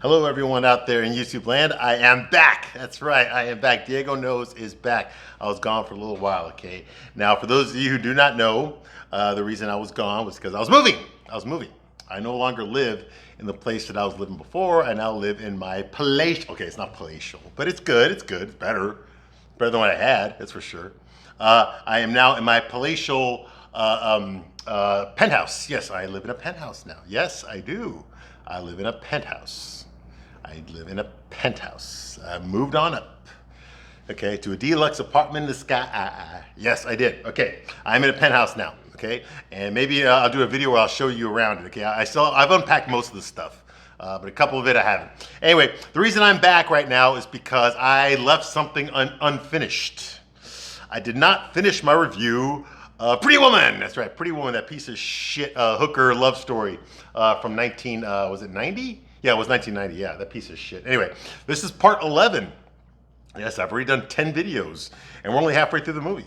Hello, everyone out there in YouTube land. I am back. That's right, I am back. Diego Knows is back. I was gone for a little while, okay? Now, for those of you who do not know, the reason I was gone was because I was moving. I no longer live in the place that I was living before. I now live in my palatial. Okay, it's not palatial, but it's good. It's good. It's better. Better than what I had, that's for sure. I am now in my palatial penthouse. Yes, I live in a penthouse now. Yes, I do. I live in a penthouse. I live in a penthouse. I moved on up, okay, to a deluxe apartment in the sky. Yes, I did. Okay, I'm in a penthouse now, okay, and maybe I'll do a video where I'll show you around it, okay. I've unpacked most of the stuff, but a couple of it I haven't. Anyway, the reason I'm back right now is because I left something unfinished. I did not finish my review Pretty Woman. That's right, Pretty Woman, that piece of shit hooker love story from was it 90? Yeah, it was 1990. Yeah, that piece of shit. Anyway, this is part 11. Yes, I've already done 10 videos, and we're only halfway through the movie.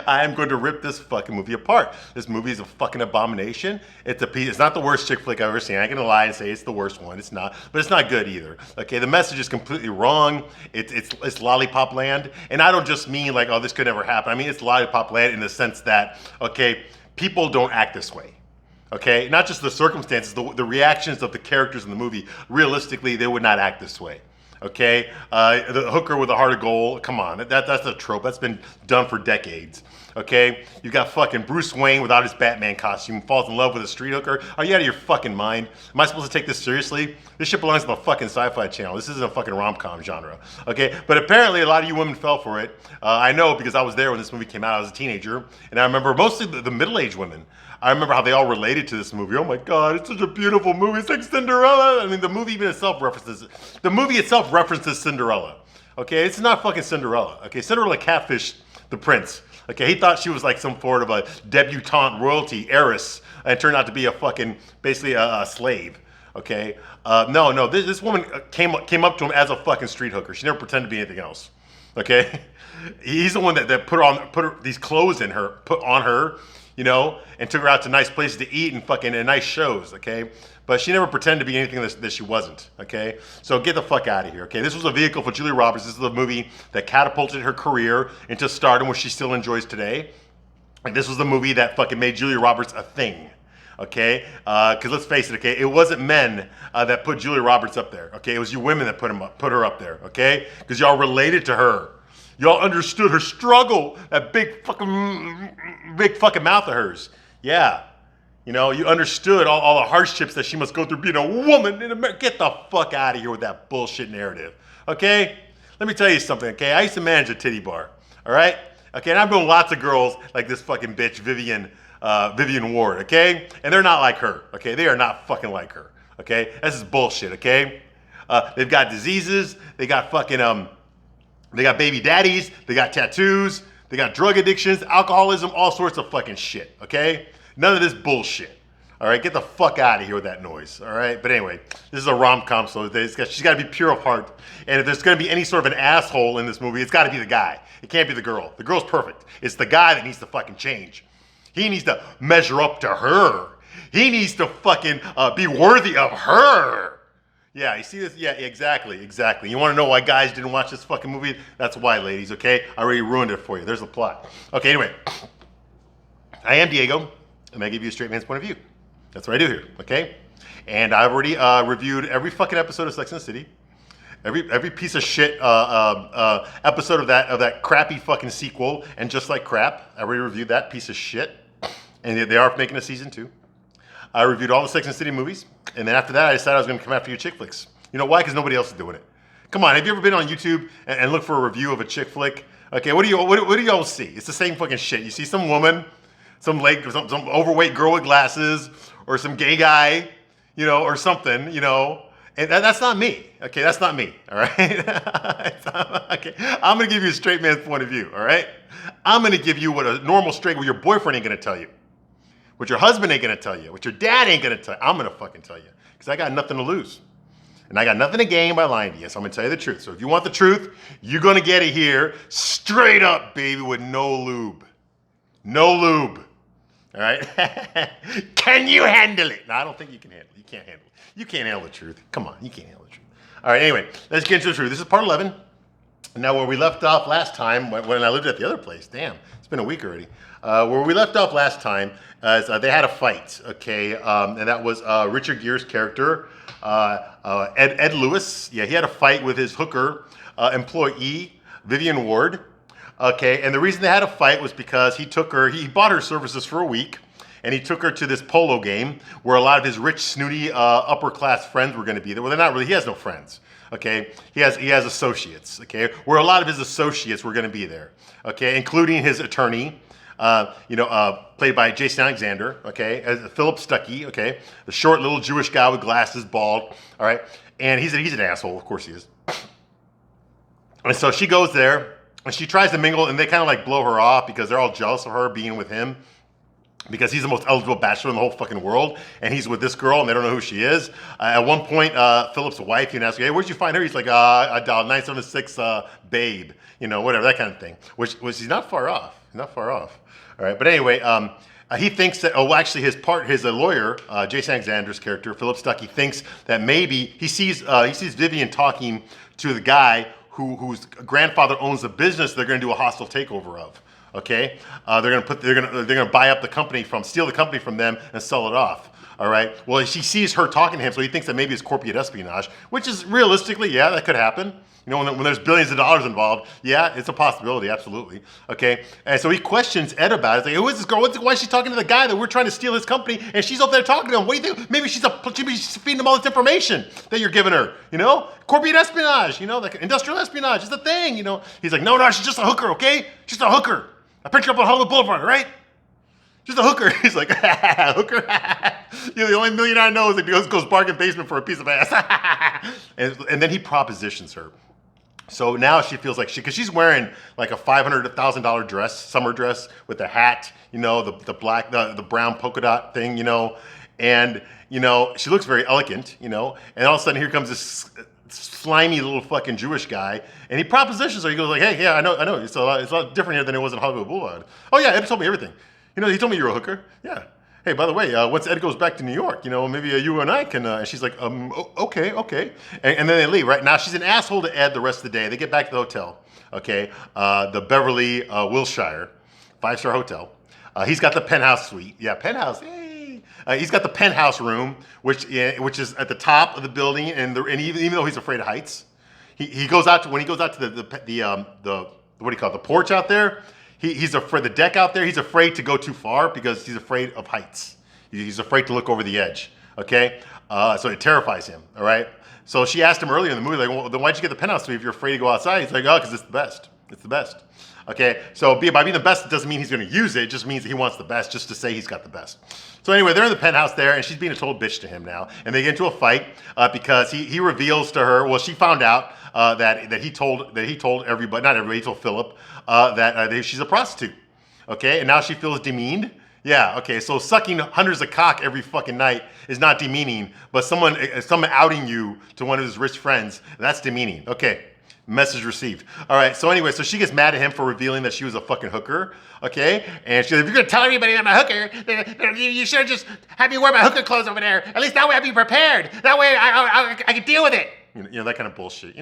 I am going to rip this fucking movie apart. This movie is a fucking abomination. It's not the worst chick flick I've ever seen. I ain't gonna lie and say it's the worst one. It's not, but it's not good either. Okay, the message is completely wrong. It's lollipop land, and I don't just mean like, oh, this could never happen. I mean, it's lollipop land in the sense that, okay, people don't act this way. Okay, not just the circumstances, the reactions of the characters in the movie. Realistically, they would not act this way. Okay, the hooker with a heart of gold. Come on, that's a trope. That's been done for decades. Okay, you got fucking Bruce Wayne without his Batman costume, falls in love with a street hooker. Are you out of your fucking mind? Am I supposed to take this seriously? This shit belongs to the fucking Sci-Fi Channel. This isn't a fucking rom-com genre. Okay, but apparently a lot of you women fell for it. I know because I was there when this movie came out. I was a teenager, and I remember mostly the middle-aged women. I remember how they all related to this movie. Oh my God, it's such a beautiful movie. It's like Cinderella. I mean, the movie itself references Cinderella. Okay, it's not fucking Cinderella. Okay, Cinderella catfished the prince. Okay, he thought she was like some sort of a debutante royalty heiress, and turned out to be basically a slave. Okay, no, this woman came up to him as a fucking street hooker. She never pretended to be anything else. Okay, he's the one that put these clothes put on her, you know, and took her out to nice places to eat and fucking and nice shows, okay? But she never pretended to be anything that she wasn't, okay? So get the fuck out of here, okay? This was a vehicle for Julia Roberts. This is a movie that catapulted her career into stardom, which she still enjoys today. And this was the movie that fucking made Julia Roberts a thing, okay? Because let's face it, okay? It wasn't men that put Julia Roberts up there, okay? It was you women that put her up there, okay? Because y'all related to her. Y'all understood her struggle, that big fucking mouth of hers. Yeah. You know, you understood all the hardships that she must go through being a woman in America. Get the fuck out of here with that bullshit narrative. Okay? Let me tell you something, okay? I used to manage a titty bar. All right? Okay, and I've known lots of girls like this fucking bitch, Vivian Ward, okay? And they're not like her, okay? They are not fucking like her, okay? This is bullshit, okay? They've got diseases. They got fucking, they got baby daddies, they got tattoos, they got drug addictions, alcoholism, all sorts of fucking shit, okay? None of this bullshit, all right? Get the fuck out of here with that noise, all right? But anyway, this is a rom-com, so she's got to be pure of heart. And if there's going to be any sort of an asshole in this movie, it's got to be the guy. It can't be the girl. The girl's perfect. It's the guy that needs to fucking change. He needs to measure up to her. He needs to fucking be worthy of her. Yeah, you see this? Yeah, exactly. You want to know why guys didn't watch this fucking movie? That's why, ladies, okay? I already ruined it for you. There's the plot. Okay, anyway. I am Diego, and I give you a straight man's point of view. That's what I do here, okay? And I've already reviewed every fucking episode of Sex and the City. Every piece of shit episode of that crappy fucking sequel, and Just Like Crap. I already reviewed that piece of shit. And they are making a season 2. I reviewed all the Sex and the City movies, and then after that, I decided I was going to come after you chick flicks. You know why? Because nobody else is doing it. Come on, have you ever been on YouTube and looked for a review of a chick flick? Okay, what do y'all see? It's the same fucking shit. You see some woman, some overweight girl with glasses, or some gay guy, you know, or something, you know. And that's not me. Okay, that's not me. All right. Okay, I'm going to give you a straight man's point of view. All right. I'm going to give you what a normal straight with your boyfriend ain't going to tell you. What your husband ain't gonna tell you, what your dad ain't gonna tell you, I'm gonna fucking tell you. Because I got nothing to lose. And I got nothing to gain by lying to you, so I'm gonna tell you the truth. So if you want the truth, you're gonna get it here, straight up, baby, with no lube. No lube. All right? Can you handle it? No, I don't think you can handle it. You can't handle it. You can't handle the truth. Come on, you can't handle the truth. All right, anyway, let's get into the truth. This is part 11. Now, where we left off last time, when I lived at the other place, damn, it's been a week already. Where we left off last time is they had a fight, okay? And that was Richard Gere's character, Ed Lewis. Yeah, he had a fight with his hooker employee, Vivian Ward. Okay, and the reason they had a fight was because he bought her services for a week, and he took her to this polo game where a lot of his rich, snooty, upper class friends were going to be there. Well, they're not really. He has no friends. Okay, he has associates. Okay, where a lot of his associates were going to be there. Okay, including his attorney, played by Jason Alexander. Okay, as Philip Stuckey. Okay, the short little Jewish guy with glasses, bald. All right, and he's an asshole. Of course he is. And so she goes there. And she tries to mingle, and they kind of like blow her off because they're all jealous of her being with him because he's the most eligible bachelor in the whole fucking world, and he's with this girl, and they don't know who she is. At one point, Philip's wife, asks, hey, where'd you find her? He's like, I dialed 976 babe, whatever, that kind of thing, which he's not far off. Not far off. All right, but anyway, he thinks that, his lawyer, Jason Alexander's character, Philip Stuckey, thinks that maybe he sees Vivian talking to the guy whose grandfather owns the business they're going to do a hostile takeover of. Okay, they're going to buy up the company steal the company from them and sell it off. All right. Well, he sees her talking to him, so he thinks that maybe it's corporate espionage, which is realistically, yeah, that could happen. When there's billions of dollars involved, yeah, it's a possibility, absolutely. Okay, and so he questions Ed about it. He's like, who is this girl? Why is she talking to the guy that we're trying to steal his company? And she's up there talking to him. What do you think? Maybe she's feeding him all this information that you're giving her. Corporate espionage. Like industrial espionage is the thing. He's like, no, she's just a hooker. Okay, she's a hooker. I picked her up on Hollywood Boulevard, all right? Just a hooker. He's like, hooker. The only million I know is that he goes bargain basement for a piece of ass. and then he propositions her. So now she feels like because she's wearing like a $500,000 dress, summer dress with the hat, the black, the brown polka dot thing, and she looks very elegant, and all of a sudden here comes this slimy little fucking Jewish guy, and he propositions her. He goes like, hey, yeah, I know, it's a lot different here than it was in Hollywood Boulevard. Oh yeah, Ed told me everything. He told me you're a hooker. Yeah. Hey, by the way, once Ed goes back to New York, maybe you and I can, and she's like, okay. And then they leave, right? Now, she's an asshole to Ed the rest of the day. They get back to the hotel, okay? The Beverly Wilshire 5-star hotel. He's got the penthouse suite. Yeah, penthouse, hey. He's got the penthouse room, which is at the top of the building, and even though he's afraid of heights, he goes out to, when he goes out to the what do you call it, the porch out there, He's afraid, the deck out there, he's afraid to go too far because he's afraid of heights. He's afraid to look over the edge, okay? So it terrifies him, all right? So she asked him earlier in the movie, like, well, then why'd you get the penthouse suite if you're afraid to go outside? He's like, oh, because it's the best. It's the best, okay? So by being the best, it doesn't mean he's going to use it. It just means that he wants the best, just to say he's got the best. So anyway, they're in the penthouse there, and she's being a total bitch to him now. And they get into a fight because he reveals to her, well, she found out that he told everybody, not everybody, he told Philip that she's a prostitute. Okay, and now she feels demeaned. Yeah, okay, so sucking hundreds of cock every fucking night is not demeaning, but someone outing you to one of his rich friends, that's demeaning. Okay, message received. All right, so anyway, so she gets mad at him for revealing that she was a fucking hooker, okay? And she's like, if you're gonna tell everybody I'm a hooker, then you should just have me wear my hooker clothes over there. At least that way I'll be prepared. That way I can deal with it. That kind of bullshit,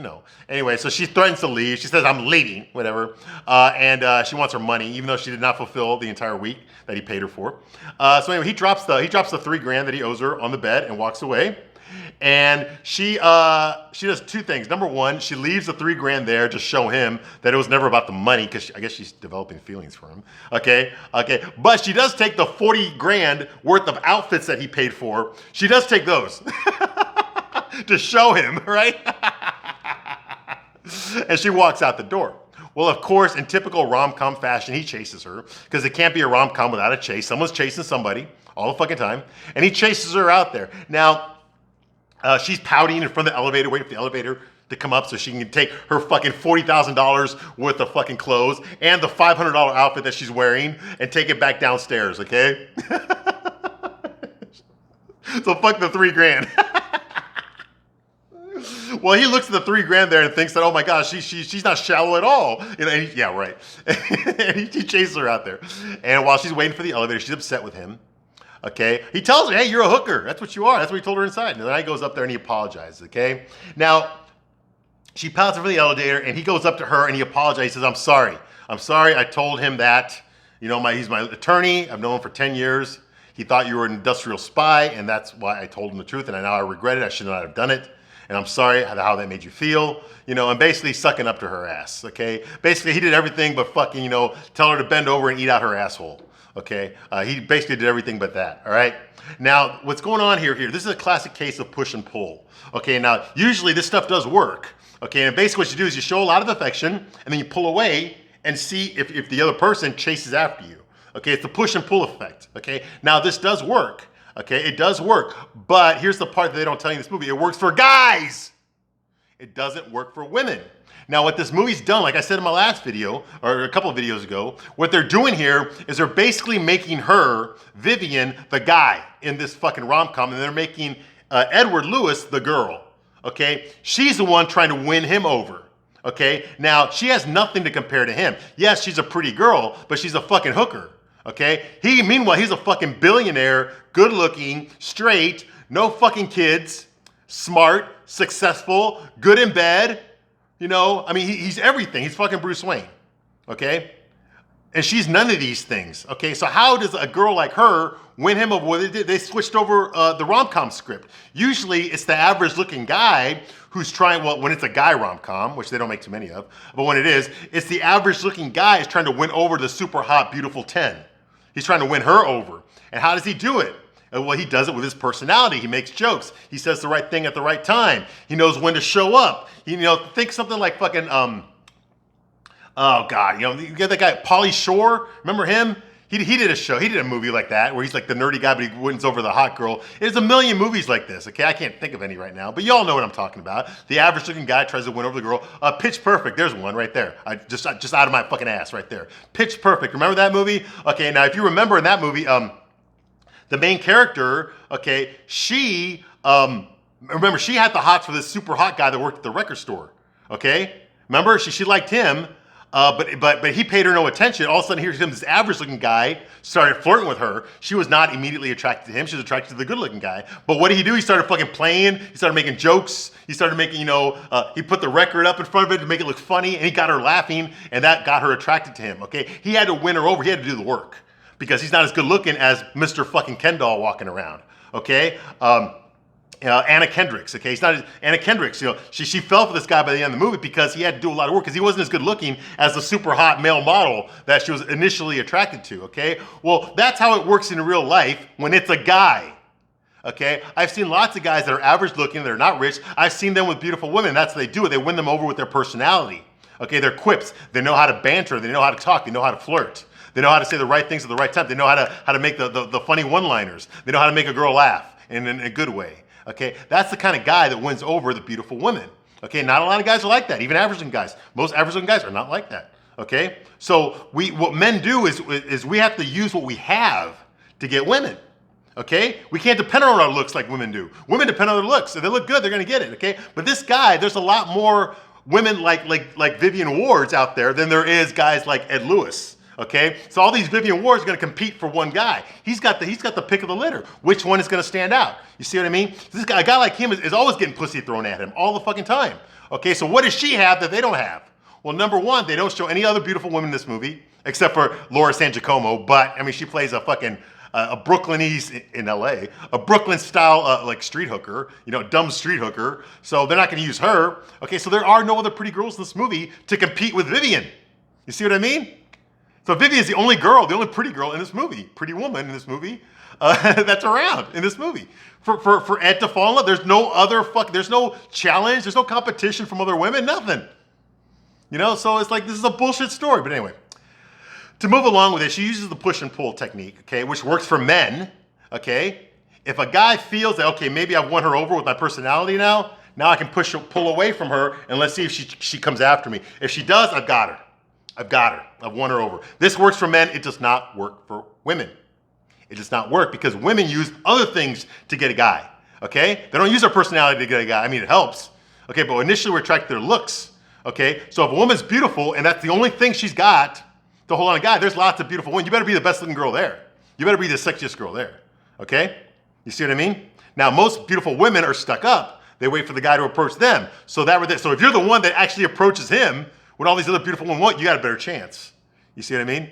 Anyway, so she threatens to leave. She says, I'm leaving, whatever. And she wants her money, even though she did not fulfill the entire week that he paid her for. So anyway, he drops the $3,000 that he owes her on the bed and walks away. And she does two things. Number one, she leaves the $3,000 there to show him that it was never about the money, because I guess she's developing feelings for him. Okay. But she does take the $40,000 worth of outfits that he paid for. She does take those. To show him, right? And she walks out the door. Well, of course, in typical rom-com fashion, he chases her, because it can't be a rom-com without a chase. Someone's chasing somebody all the fucking time, and he chases her out there. Now, she's pouting in front of the elevator, waiting for the elevator to come up so she can take her fucking $40,000 worth of fucking clothes and the $500 outfit that she's wearing and take it back downstairs, okay? So fuck the $3,000. Well, he looks at the $3,000 there and thinks that, oh my gosh, she's not shallow at all. You know, yeah, right. And he chases her out there. And while she's waiting for the elevator, she's upset with him. Okay, he tells her, hey, you're a hooker. That's what you are. That's what he told her inside. And then he goes up there and he apologizes. Okay, now she pouts for the elevator and he goes up to her and he apologizes. He says, I'm sorry. I told him that, you know, he's my attorney. I've known him for 10 years. He thought you were an industrial spy, and that's why I told him the truth. And now I regret it. I should not have done it. And I'm sorry how that made you feel, you know, and basically sucking up to her ass. Okay, basically he did everything but fucking, you know, tell her to bend over and eat out her asshole. Okay, he basically did everything but that. All right. Now, what's going on here? This is a classic case of push and pull. Okay. Now, usually this stuff does work. Okay, and basically what you do is you show a lot of affection, and then you pull away and see if the other person chases after you. Okay, it's the push and pull effect. Okay, now this does work. Okay, it does work, but here's the part that they don't tell you in this movie: it works for guys. It doesn't work for women. Now, what this movie's done, like I said in my last video, or a couple of videos ago, what they're doing here is they're basically making her, Vivian, the guy in this fucking rom-com, and they're making Edward Lewis the girl, okay? She's the one trying to win him over, okay? Now, she has nothing to compare to him. Yes, she's a pretty girl, but she's a fucking hooker, okay? Meanwhile, he's a fucking billionaire, good-looking, straight, no fucking kids, smart, successful, good in bed. You know, I mean, he's everything. He's fucking Bruce Wayne, okay? And she's none of these things, okay? So how does a girl like her win him over? Well, they switched over the rom-com script. Usually it's the average-looking guy who's trying, well, when it's a guy rom-com, which they don't make too many of, but when it is, it's the average-looking guy is trying to win over the super hot, beautiful 10. He's trying to win her over. And how does he do it? Well, he does it with his personality. He makes jokes. He says the right thing at the right time. He knows when to show up. You know, think something like fucking, oh God, you know, you get that guy, Pauly Shore. Remember him? He did a show. He did a movie like that where he's like the nerdy guy, but he wins over the hot girl. There's a million movies like this, okay? I can't think of any right now, but y'all know what I'm talking about. The average looking guy tries to win over the girl. Pitch Perfect. There's one right there. Just out of my fucking ass right there. Pitch Perfect. Remember that movie? Okay, now if you remember in that movie, the main character, okay, she, remember, she had the hots for this super hot guy that worked at the record store, okay? Remember, she liked him, but he paid her no attention. All of a sudden, here's him, this average-looking guy, started flirting with her. She was not immediately attracted to him. She was attracted to the good-looking guy. But what did he do? He started fucking playing. He started making jokes. He started making, you know, he put the record up in front of it to make it look funny, and he got her laughing, and that got her attracted to him, okay? He had to win her over. He had to do the work, because he's not as good looking as Mr. fucking Ken doll walking around, okay? Anna Kendricks, okay? Anna Kendricks, you know, she fell for this guy by the end of the movie because he had to do a lot of work because he wasn't as good looking as the super hot male model that she was initially attracted to, okay? Well, that's how it works in real life when it's a guy, okay? I've seen lots of guys that are average looking, that are not rich. I've seen them with beautiful women. That's what they do. They win them over with their personality, okay? Their quips. They know how to banter. They know how to talk. They know how to flirt. They know how to say the right things at the right time. They know how to make the funny one-liners. They know how to make a girl laugh in a good way. Okay, that's the kind of guy that wins over the beautiful women. Okay, not a lot of guys are like that. Even average-looking guys. Most average-looking guys are not like that. Okay, so what men do is we have to use what we have to get women. Okay, we can't depend on our looks like women do. Women depend on their looks. If they look good, they're going to get it. Okay, but this guy, there's a lot more women like Vivian Wards out there than there is guys like Ed Lewis. Okay, so all these Vivian Wards are going to compete for one guy. He's got the pick of the litter. Which one is going to stand out? You see what I mean? A guy like him is always getting pussy thrown at him all the fucking time. Okay, so what does she have that they don't have? Well, number one, they don't show any other beautiful women in this movie except for Laura San Giacomo. But I mean, she plays a fucking a Brooklynese in LA, a Brooklyn style like street hooker, you know, dumb street hooker. So they're not going to use her. Okay, so there are no other pretty girls in this movie to compete with Vivian. You see what I mean? So Vivian's the only pretty girl in this movie, pretty woman in this movie, that's around in this movie. For Ed to fall in love, there's no challenge, there's no competition from other women, nothing. You know, so it's like, this is a bullshit story. But anyway, to move along with it, she uses the push and pull technique, okay, which works for men, okay? If a guy feels that, okay, maybe I've won her over with my personality now I can pull away from her and let's see if she comes after me. If she does, I've got her. I've won her over. This works for men. It does not work for women. It does not work because women use other things to get a guy, okay? They don't use their personality to get a guy. I mean, it helps, Okay, but initially we're attracted to their looks. Okay, so if a woman's beautiful and that's the only thing she's got to hold on to a guy, there's lots of beautiful women. You better be the best looking girl there. You better be the sexiest girl there. Okay, you see what I mean? Now most beautiful women are stuck up. They wait for the guy to approach them. So if you're the one that actually approaches him when all these other beautiful women want, you got a better chance. You see what I mean?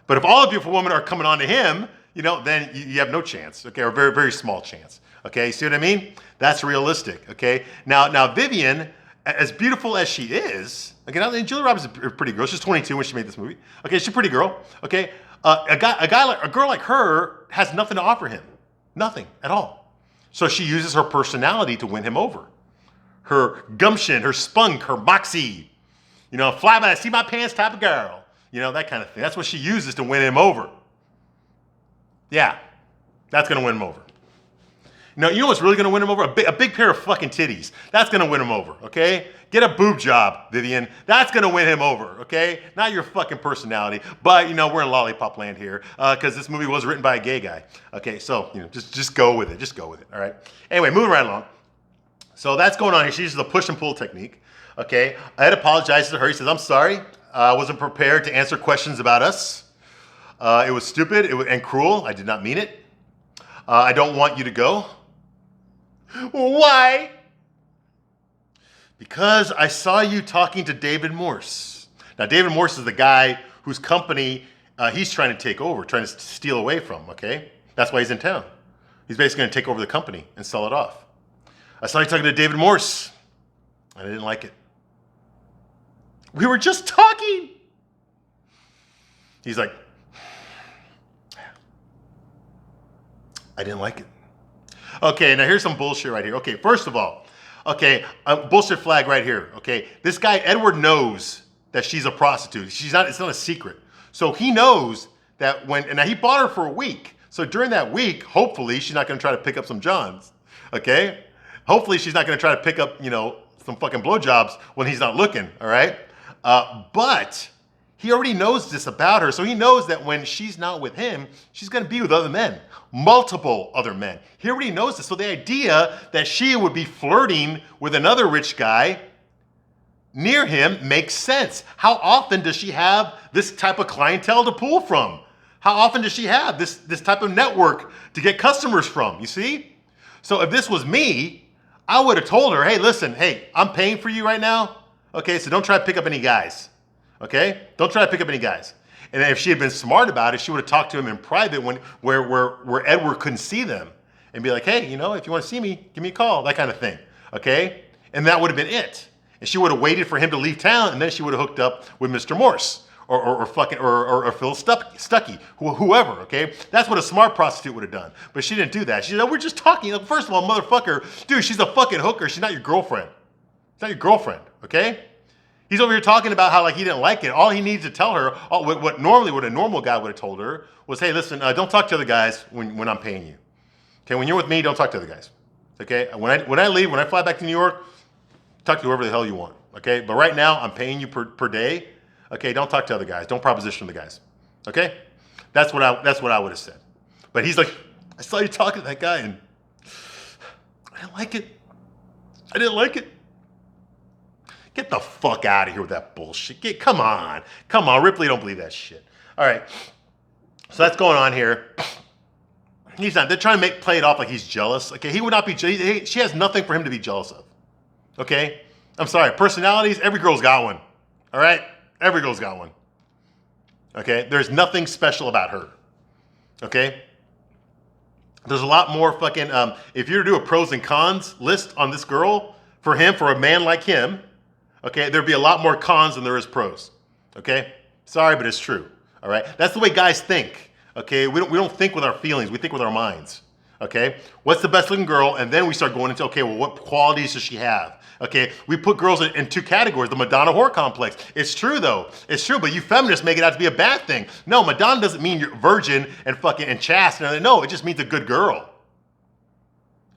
But if all the beautiful women are coming on to him, then you have no chance, okay, or a very, very small chance, okay? See what I mean? That's realistic, okay? Now Vivian, as beautiful as she is, okay, now Julia Roberts is a pretty girl. She's 22 when she made this movie. Okay, she's a pretty girl, okay? A girl like her has nothing to offer him, nothing at all. So she uses her personality to win him over. Her gumption, her spunk, her moxie, fly by the seat of my pants type of girl. That kind of thing. That's what she uses to win him over. Yeah, that's going to win him over. You know what's really going to win him over? A big pair of fucking titties. That's going to win him over, okay? Get a boob job, Vivian. That's going to win him over, okay? Not your fucking personality. But, we're in lollipop land here because this movie was written by a gay guy. Okay, so, just go with it. Just go with it, all right? Anyway, moving right along. So that's going on here. She uses the push and pull technique, okay? Ed apologizes to her. He says, I'm sorry. I wasn't prepared to answer questions about us. It was stupid and cruel. I did not mean it. I don't want you to go. Why? Because I saw you talking to David Morse. Now, David Morse is the guy whose company he's trying to take over, trying to steal away from, okay? That's why he's in town. He's basically going to take over the company and sell it off. I saw you talking to David Morse, and I didn't like it. We were just talking. He's like, I didn't like it. Okay, now here's some bullshit right here. Okay, first of all, bullshit flag right here. Okay, this guy, Edward, knows that she's a prostitute. It's not a secret. So he knows that now he bought her for a week. So during that week, hopefully she's not going to try to pick up some Johns. Okay? Hopefully she's not going to try to pick up, some fucking blowjobs when he's not looking, all right? But he already knows this about her. So he knows that when she's not with him, she's going to be with other men, multiple other men. He already knows this. So the idea that she would be flirting with another rich guy near him makes sense. How often does she have this type of clientele to pull from? How often does she have this type of network to get customers from? You see? So if this was me, I would have told her, hey, listen, I'm paying for you right now. Okay, so don't try to pick up any guys. Okay? Don't try to pick up any guys. And if she had been smart about it, she would have talked to him in private where Edward couldn't see them and be like, hey, if you want to see me, give me a call, that kind of thing. Okay? And that would have been it. And she would have waited for him to leave town, and then she would have hooked up with Mr. Morse or Phil Stuckey, whoever, okay? That's what a smart prostitute would have done. But she didn't do that. She said, we're just talking. First of all, motherfucker, dude, she's a fucking hooker. She's not your girlfriend. She's not your girlfriend, okay? He's over here talking about how he didn't like it. All he needs to tell her, what a normal guy would have told her was, hey, listen, don't talk to other guys when I'm paying you. Okay, when you're with me, don't talk to other guys. Okay, when I leave, when I fly back to New York, talk to whoever the hell you want. Okay, but right now I'm paying you per day. Okay, don't talk to other guys. Don't proposition the guys. Okay, that's what I would have said. But he's like, I saw you talking to that guy and I didn't like it. I didn't like it. Get the fuck out of here with that bullshit. Come on, Ripley, don't believe that shit. All right, so that's going on here. He's not. They're trying to play it off like he's jealous. Okay, he would not be. She has nothing for him to be jealous of. Okay, I'm sorry. Personalities, every girl's got one. All right, every girl's got one. Okay, there's nothing special about her. Okay, there's a lot more fucking. If you were to do a pros and cons list on this girl for a man like him, okay, there'd be a lot more cons than there is pros. Okay, sorry, but it's true. All right, that's the way guys think. Okay, we don't think with our feelings. We think with our minds. Okay, what's the best looking girl? And then we start going into, okay, well, what qualities does she have? Okay, we put girls in two categories, the Madonna whore complex. It's true though. It's true, but you feminists make it out to be a bad thing. No, Madonna doesn't mean you're virgin and chaste. No, it just means a good girl.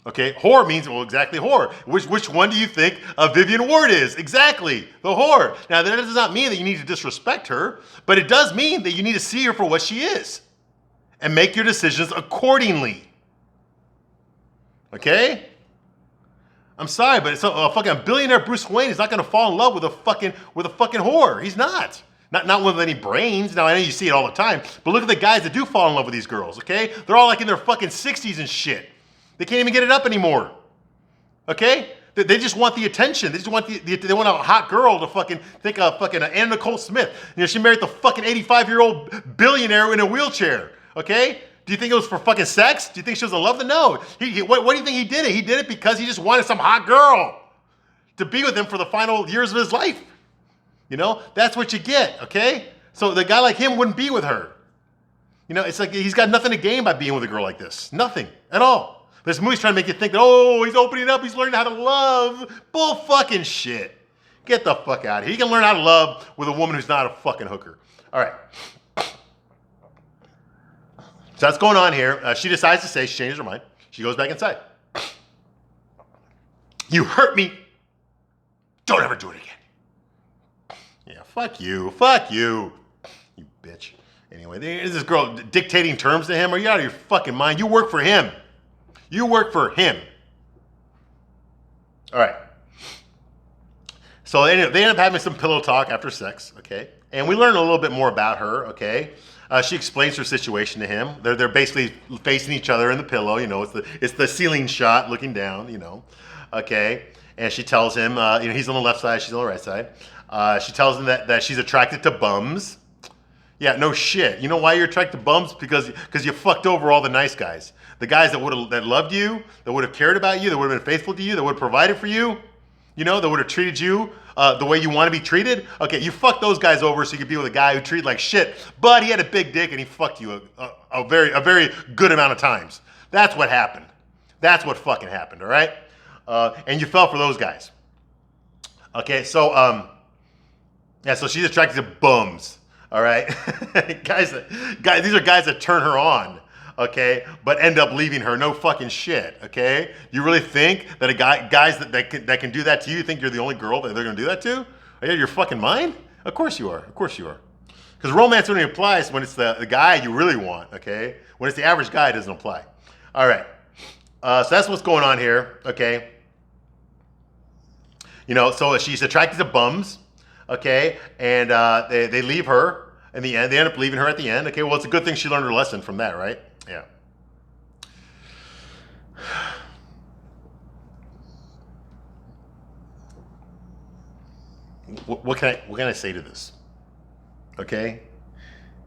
Okay, whore means, well, exactly whore. Which one do you think Vivian Ward is? Exactly, the whore. Now, that does not mean that you need to disrespect her, but it does mean that you need to see her for what she is and make your decisions accordingly. Okay? I'm sorry, but it's a fucking billionaire Bruce Wayne is not gonna fall in love with a fucking whore. He's not. Not with any brains. Now I know you see it all the time, but look at the guys that do fall in love with these girls. Okay, they're all like in their fucking 60s and shit. They can't even get it up anymore. Okay, they just want the attention. They just want they want a hot girl to fucking think of fucking Anna Nicole Smith. You know, she married the fucking 85-year-old billionaire in a wheelchair. Okay. Do you think it was for fucking sex? Do you think she was in love? No. What do you think he did it? He did it because he just wanted some hot girl to be with him for the final years of his life. You know, that's what you get, okay? So the guy like him wouldn't be with her. You know, it's like he's got nothing to gain by being with a girl like this. Nothing at all. This movie's trying to make you think that, oh, he's opening up, he's learning how to love. Bull fucking shit. Get the fuck out of here. He can learn how to love with a woman who's not a fucking hooker. All right. So that's going on here. She decides to say, she changes her mind. She goes back inside. You hurt me. Don't ever do it again. Yeah, fuck you. Fuck you. You bitch. Anyway, there's this girl dictating terms to him. Are you out of your fucking mind? You work for him. You work for him. All right. So they end up having some pillow talk after sex, okay? And we learn a little bit more about her, okay? She explains her situation to him. They're basically facing each other in the pillow. You know, it's the ceiling shot looking down. You know, okay. And she tells him, you know, he's on the left side, she's on the right side. She tells him that she's attracted to bums. Yeah, no shit. You know why you're attracted to bums? Because you fucked over all the nice guys, the guys that loved you, that would have cared about you, that would have been faithful to you, that would have provided for you. You know, that would have treated you the way you want to be treated. Okay, you fucked those guys over so you could be with a guy who treated like shit, but he had a big dick and he fucked you a very good amount of times. That's what happened. That's what fucking happened, all right? And you fell for those guys. Okay, so, yeah, so she's attracted to bums, all right? Guys, these are guys that turn her on. Okay, but end up leaving her. No fucking shit. Okay, you really think that guys that can do that to you? You think you're the only girl that they're gonna do that to? Are you out of your fucking mind? Of course you are. Of course you are. Because romance only applies when it's the guy you really want. Okay, when it's the average guy, it doesn't apply. All right. So that's what's going on here. Okay. You know, so she's attracted to bums. Okay, and they leave her in the end. They end up leaving her at the end. Okay, well, it's a good thing she learned her lesson from that, right? Yeah. What can I say to this? Okay,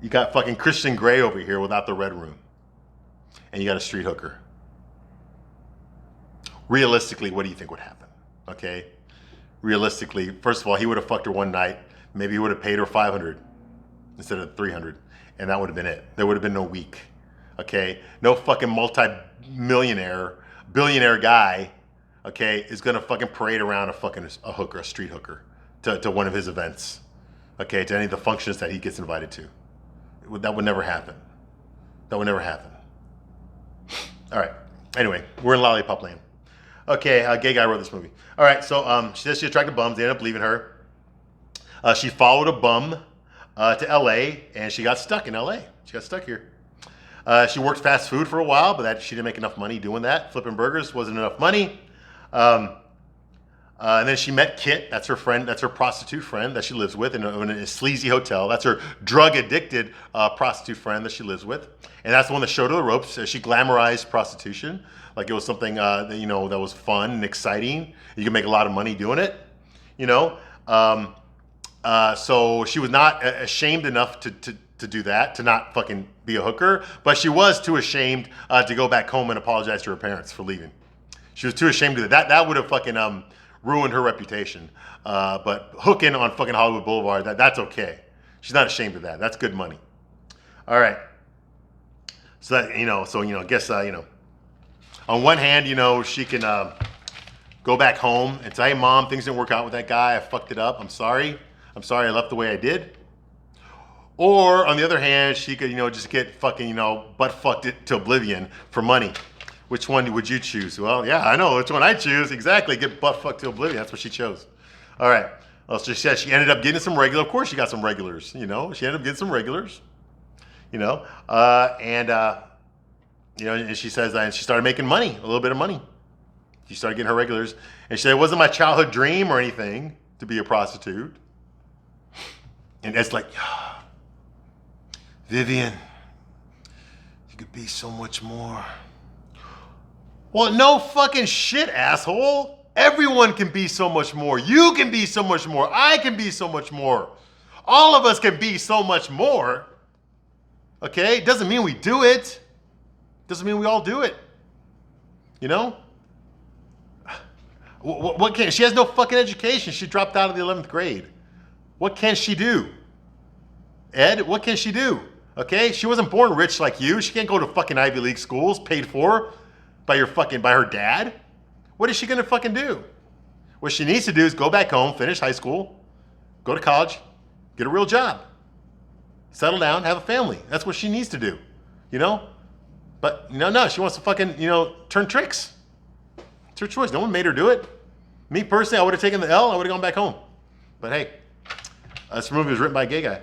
you got fucking Christian Grey over here without the red room, and you got a street hooker. Realistically, what do you think would happen? Okay, realistically, first of all, he would have fucked her one night. Maybe he would have paid her $500 instead of $300, and that would have been it. There would have been no week. Okay, no fucking multi-millionaire, billionaire guy, okay, is gonna fucking parade around a hooker, a street hooker, to one of his events, okay, to any of the functions that he gets invited to. That would never happen. That would never happen. All right. Anyway, we're in Lollipop Land. Okay, a gay guy wrote this movie. All right, so she says she attracted bums. They end up leaving her. She followed a bum to L.A. and she got stuck in L.A. She got stuck here. She worked fast food for a while, but she didn't make enough money doing that. Flipping burgers wasn't enough money. And then she met Kit. That's her friend. That's her prostitute friend that she lives with in a sleazy hotel. That's her drug-addicted prostitute friend that she lives with. And that's the one that showed her the ropes. She glamorized prostitution like it was something that was fun and exciting. You can make a lot of money doing it, you know. So she was not ashamed enough to do that, to not fucking be a hooker, but she was too ashamed to go back home and apologize to her parents for leaving. She was too ashamed to do that. That would have fucking ruined her reputation. But hooking on fucking Hollywood Boulevard, that's okay. She's not ashamed of that. That's good money. All right. So that, I guess, on one hand, she can go back home and say, hey, Mom, things didn't work out with that guy. I fucked it up. I'm sorry I left the way I did. Or on the other hand, she could, just get fucking, butt fucked it to oblivion for money. Which one would you choose? Well, yeah, I know which one I choose. Exactly. Get butt fucked to oblivion. That's what she chose. All right. Well, so she said she ended up getting some regular. Of course she got some regulars, She ended up getting some regulars, and she says that she started making money, a little bit of money. She started getting her regulars. And she said, it wasn't my childhood dream or anything to be a prostitute. And Ed's like, Vivian, you could be so much more. Well, no fucking shit, asshole. Everyone can be so much more. You can be so much more. I can be so much more. All of us can be so much more. Okay? It doesn't mean we do it. Doesn't mean we all do it. You know? What can she has no fucking education. She dropped out of the 11th grade. What can she do? Ed, what can she do? Okay? She wasn't born rich like you. She can't go to fucking Ivy League schools paid for by her dad. What is she gonna fucking do? What she needs to do is go back home, finish high school, go to college, get a real job, settle down, have a family. That's what she needs to do, you know? But no, she wants to fucking, turn tricks. It's her choice. No one made her do it. Me personally, I would have taken the L. I would have gone back home. But hey, this movie was written by a gay guy.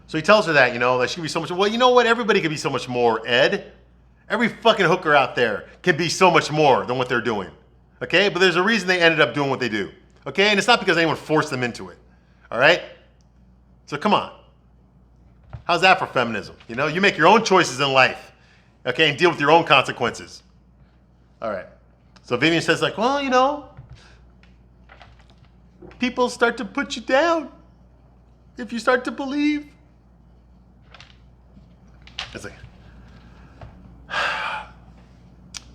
So he tells her that, that she can be so much. Well, you know what? Everybody can be so much more, Ed. Every fucking hooker out there can be so much more than what they're doing. Okay? But there's a reason they ended up doing what they do. Okay? And it's not because anyone forced them into it. All right? So come on. How's that for feminism? You make your own choices in life. Okay? And deal with your own consequences. All right. So Vivian says well, people start to put you down if you start to believe. It's like,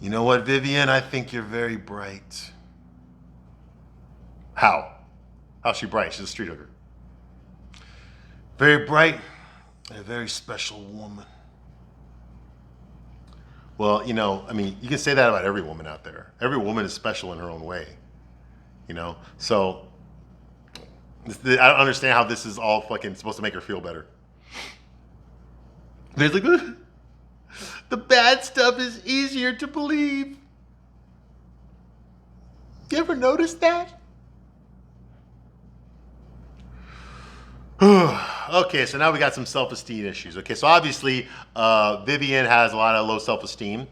you know what, Vivian? I think you're very bright. How? How's she bright? She's a street hooker. Very bright and a very special woman. Well, you can say that about every woman out there. Every woman is special in her own way. So I don't understand how this is all fucking supposed to make her feel better. There's the bad stuff is easier to believe. You ever notice that? Okay, so now we got some self-esteem issues. Okay, so obviously Vivian has a lot of low self-esteem.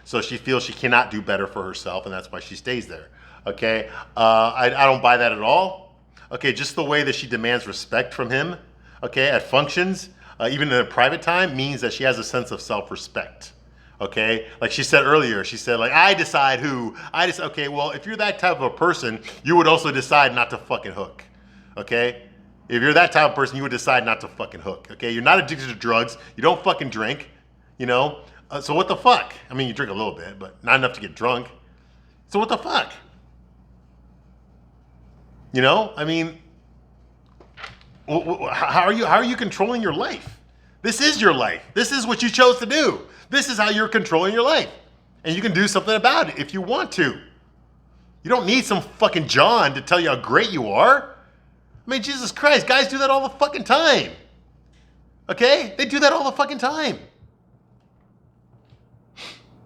So she feels she cannot do better for herself, and that's why she stays there. Okay, I don't buy that at all. Okay, just the way that she demands respect from him, okay, at functions, even in a private time, means that she has a sense of self-respect. Okay, like she said earlier, she said I decide who. Okay, well, if you're that type of a person, you would also decide not to fucking hook. Okay, if you're that type of person, you would decide not to fucking hook. Okay, you're not addicted to drugs. You don't fucking drink. So what the fuck? I mean, you drink a little bit, but not enough to get drunk. So what the fuck? How are you controlling your life? This is your life. This is what you chose to do. This is how you're controlling your life. And you can do something about it if you want to. You don't need some fucking John to tell you how great you are. I mean, Jesus Christ, guys do that all the fucking time. Okay? They do that all the fucking time.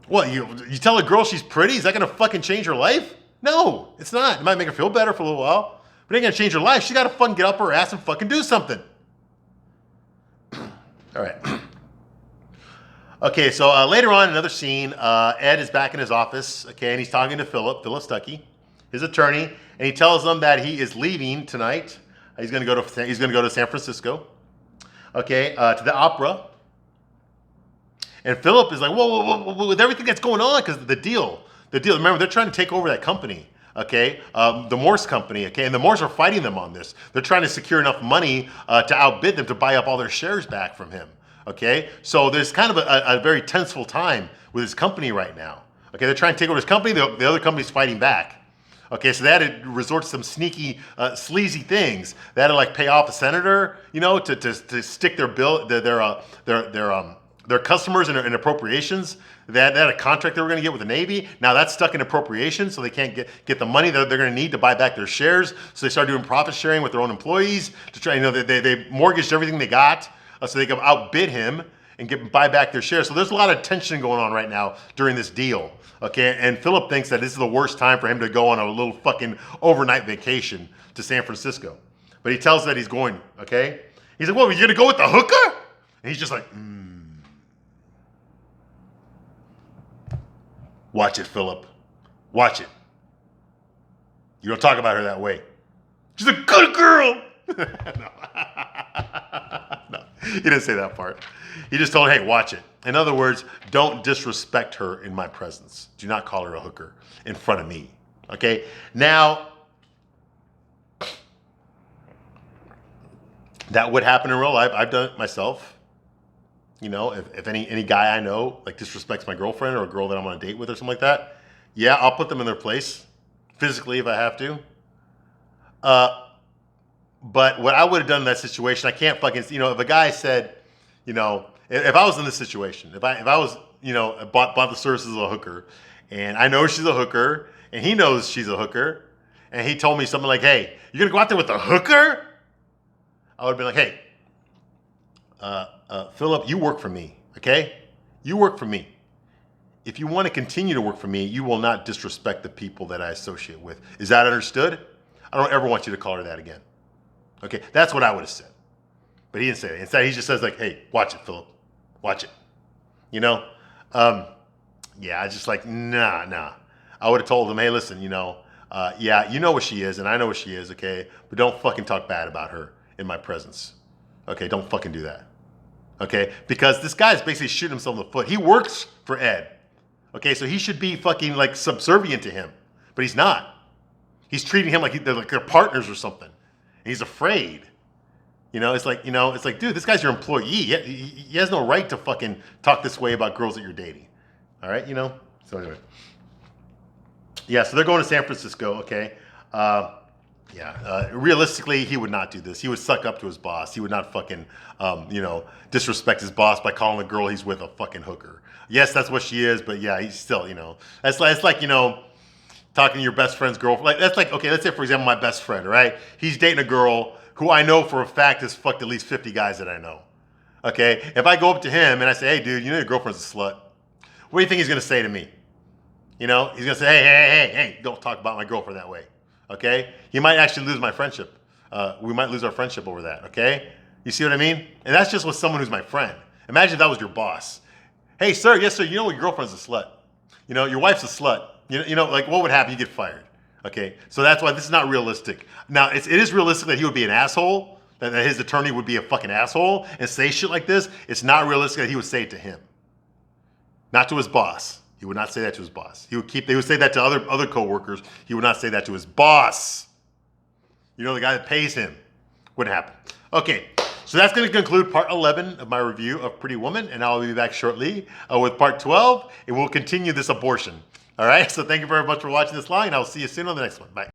What, you tell a girl she's pretty? Is that going to fucking change her life? No, it's not. It might make her feel better for a little while. But it ain't going to change her life. She got to fucking get up her ass and fucking do something. All right. Okay, so later on, another scene, Ed is back in his office, okay, and he's talking to Philip Stuckey, his attorney, and he tells him that he is leaving tonight. He's going to go to San Francisco, okay, to the opera. And Philip is like, whoa, with everything that's going on, because the deal. Remember, they're trying to take over that company, okay, the Morse company, okay, and the Morse are fighting them on this. They're trying to secure enough money to outbid them to buy up all their shares back from him, okay. So there's kind of a very tenseful time with his company right now, okay. They're trying to take over his company. The other company's fighting back. Okay, so they had to resort to some sneaky, sleazy things. They had to pay off a senator, to stick their bill, their customers in appropriations. They had a contract they were going to get with the Navy. Now that's stuck in appropriations, so they can't get the money that they're going to need to buy back their shares. So they started doing profit sharing with their own employees to try. They mortgaged everything they got so they could outbid him and buy back their shares. So there's a lot of tension going on right now during this deal. Okay, and Philip thinks that this is the worst time for him to go on a little fucking overnight vacation to San Francisco. But he tells that he's going, okay? He's like, what, are you going to go with the hooker? And he's just like, Watch it, Philip. Watch it. You don't talk about her that way. She's a good girl. No. No, he didn't say that part. He just told her, hey, watch it. In other words, don't disrespect her in my presence. Do not call her a hooker in front of me. Okay? Now, that would happen in real life. I've done it myself. You know, if any guy I know like disrespects my girlfriend or a girl that I'm on a date with or something like that, yeah, I'll put them in their place physically if I have to. But what I would have done in that situation, I can't fucking, you know, if a guy said, you know, if I was in this situation, if I was, you know, bought the services of a hooker, and I know she's a hooker, and he knows she's a hooker, and he told me something like, hey, you're gonna go out there with a hooker? I would have been like, hey, Philip, you work for me, okay? You work for me. If you want to continue to work for me, you will not disrespect the people that I associate with. Is that understood? I don't ever want you to call her that again. Okay, that's what I would have said. But he didn't say that. Instead, he just says like, hey, watch it, Philip. Watch it. You know? Yeah, I just like, nah. I would have told him, hey, listen, you know, yeah, you know what she is, and I know what she is, okay? But don't fucking talk bad about her in my presence. Okay, don't fucking do that. Okay? Because this guy's basically shooting himself in the foot. He works for Ed. Okay, so he should be fucking like subservient to him. But he's not. He's treating him like they're partners or something. And he's afraid. You know, it's like, dude, this guy's your employee. He has no right to fucking talk this way about girls that you're dating. All right, you know? So anyway. Yeah, so they're going to San Francisco, okay? Realistically, he would not do this. He would suck up to his boss. He would not fucking, you know, disrespect his boss by calling the girl he's with a fucking hooker. Yes, that's what she is, but yeah, he's still, you know, it's like, you know, talking to your best friend's girlfriend. Like, that's like, okay, let's say, for example, my best friend, right? He's dating a girl who I know for a fact has fucked at least 50 guys that I know. Okay? If I go up to him and I say, hey, dude, you know your girlfriend's a slut. What do you think he's going to say to me? You know, he's going to say, hey, don't talk about my girlfriend that way. Okay? He might actually lose my friendship. We might lose our friendship over that. Okay? You see what I mean? And that's just with someone who's my friend. Imagine if that was your boss. Hey, sir, yes, sir, you know your girlfriend's a slut. You know, your wife's a slut. You know, like what would happen? You get fired. Okay? So that's why this is not realistic. Now, it is realistic that he would be an asshole, that his attorney would be a fucking asshole and say shit like this. It's not realistic that he would say it to him. Not to his boss. He would not say that to his boss. They would say that to other coworkers. He would not say that to his boss. You know, the guy that pays him. Wouldn't happen. Okay, so that's going to conclude part 11 of my review of Pretty Woman, and I'll be back shortly with part 12, and we'll continue this abortion. All right, so thank you very much for watching this live, and I'll see you soon on the next one. Bye.